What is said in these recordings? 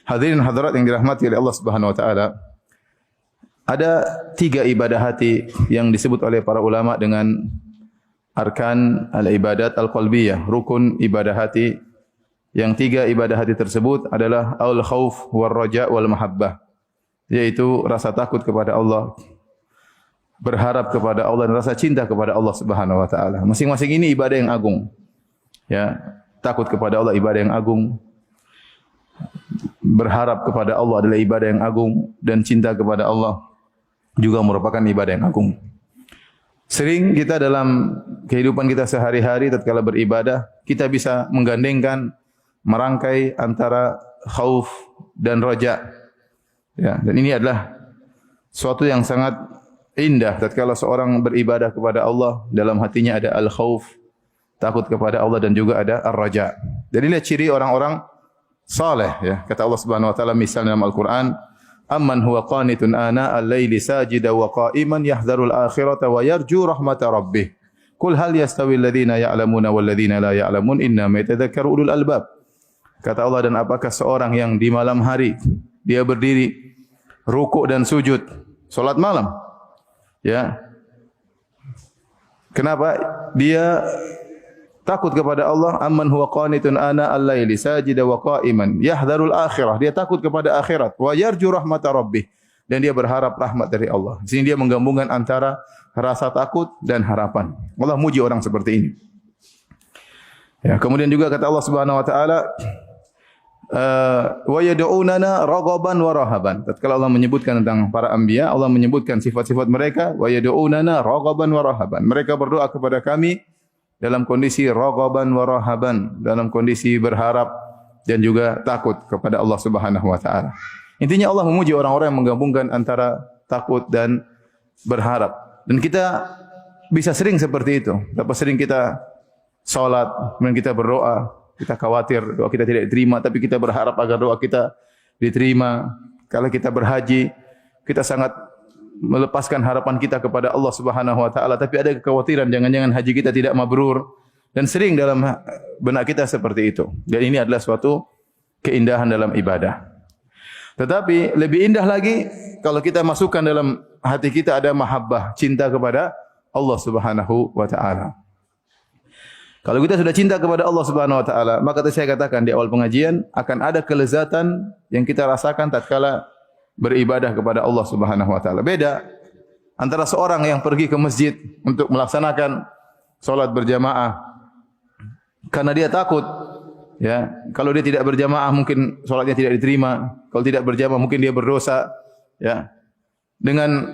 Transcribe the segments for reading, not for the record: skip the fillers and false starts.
Hadirin hadirat yang dirahmati oleh Allah Subhanahu wa taala. Ada 3 ibadah hati yang disebut oleh para ulama dengan arkan al-ibadat al-qalbiyah, rukun ibadah hati. Yang 3 ibadah hati tersebut adalah al-khauf wal raja wal mahabbah, yaitu rasa takut kepada Allah, berharap kepada Allah dan rasa cinta kepada Allah Subhanahu wa taala. Masing-masing ini ibadah yang agung. Ya, takut kepada Allah ibadah yang agung. Berharap kepada Allah adalah ibadah yang agung dan cinta kepada Allah juga merupakan ibadah yang agung. Sering kita dalam kehidupan kita sehari-hari tatkala beribadah, kita bisa menggandengkan, merangkai antara khauf dan raja. Ya, dan ini adalah suatu yang sangat indah tatkala seorang beribadah kepada Allah, dalam hatinya ada al-khauf, takut kepada Allah, dan juga ada ar-raja. Dan inilah ciri orang-orang saleh, ya. Kata Allah Subhanahu wa taala misalnya dalam Al-Qur'an, amman huwa qanitun ana al-laili sajida wa qa'iman yahdharul akhirata wa yarju rahmata rabbih. Qul hal yastawi alladhina ya'lamuna wal ladzina la ya'lamun innama yatadhakkaru ulul albab. Kata Allah, dan apakah seorang yang di malam hari dia berdiri rukuk dan sujud, salat malam, ya. Kenapa? Dia takut kepada Allah. Amman huwa qanitun ana al-laili sajida wa qa'iman yahdharul akhirah. Dia takut kepada akhirat. Wa yarju rahmata rabbih. Dan dia berharap rahmat dari Allah. Di sini dia menggabungkan antara rasa takut dan harapan. Allah muji orang seperti ini. Ya, kemudian juga kata Allah Subhanahu wa taala, wa yad'unana raghaban wa rahaban. Tatkala Allah menyebutkan tentang para anbiya, Allah menyebutkan sifat-sifat mereka, wa yad'unana raghaban wa rahaban. Mereka berdoa kepada kami dalam kondisi raghaban wa rahaban, dalam kondisi berharap dan juga takut kepada Allah Subhanahu wa taala. Intinya Allah memuji orang-orang yang menggabungkan antara takut dan berharap. Dan kita bisa sering seperti itu. Berapa sering kita salat, kemudian kita berdoa, kita khawatir doa kita tidak diterima, tapi kita berharap agar doa kita diterima. Kalau kita berhaji, kita sangat melepaskan harapan kita kepada Allah Subhanahu wa taala, tapi ada kekhawatiran jangan-jangan haji kita tidak mabrur, dan sering dalam benak kita seperti itu. Dan ini adalah suatu keindahan dalam ibadah. Tetapi lebih indah lagi kalau kita masukkan dalam hati kita ada mahabbah, cinta kepada Allah Subhanahu wa taala. Kalau kita sudah cinta kepada Allah Subhanahu wa taala, maka tadi saya katakan di awal pengajian akan ada kelezatan yang kita rasakan tatkala beribadah kepada Allah Subhanahu wa taala. Beda antara seorang yang pergi ke masjid untuk melaksanakan salat berjamaah karena dia takut, ya. Kalau dia tidak berjamaah mungkin salatnya tidak diterima. Kalau tidak berjamaah mungkin dia berdosa, ya. Dengan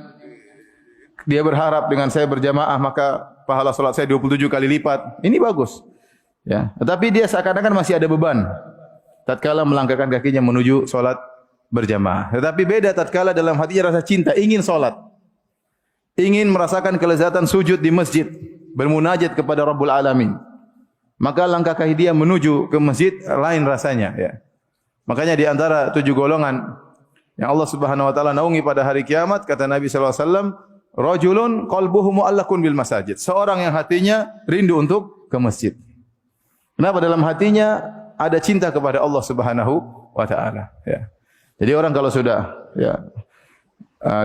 dia berharap dengan saya berjamaah maka pahala salat saya 27 kali lipat. Ini bagus. Ya, tetapi dia seakan-akan masih ada beban tatkala melangkahkan kakinya menuju salat berjamaah. Tetapi beda tatkala dalam hatinya rasa cinta, ingin salat. Ingin merasakan kelezatan sujud di masjid, bermunajat kepada Rabbul Alamin. Maka langkah kaki dia menuju ke masjid lain rasanya, ya. Makanya di antara 7 golongan yang Allah Subhanahu wa taala naungi pada hari kiamat, kata Nabi sallallahu alaihi wasallam, rajulun qalbuhu mu'allaqun bil masajid. Seorang yang hatinya rindu untuk ke masjid. Kenapa? Dalam hatinya ada cinta kepada Allah Subhanahu wa taala, ya. Jadi orang kalau sudah, ya,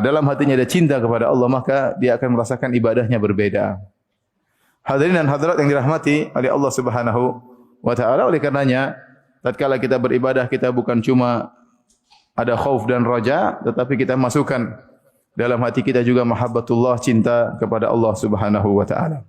dalam hatinya ada cinta kepada Allah, maka dia akan merasakan ibadahnya berbeda. Hadirin dan hadirat yang dirahmati oleh Allah Subhanahu wa taala, oleh karenanya tatkala kita beribadah kita bukan cuma ada khauf dan raja, tetapi kita masukkan dalam hati kita juga mahabbatullah, cinta kepada Allah Subhanahu wa taala.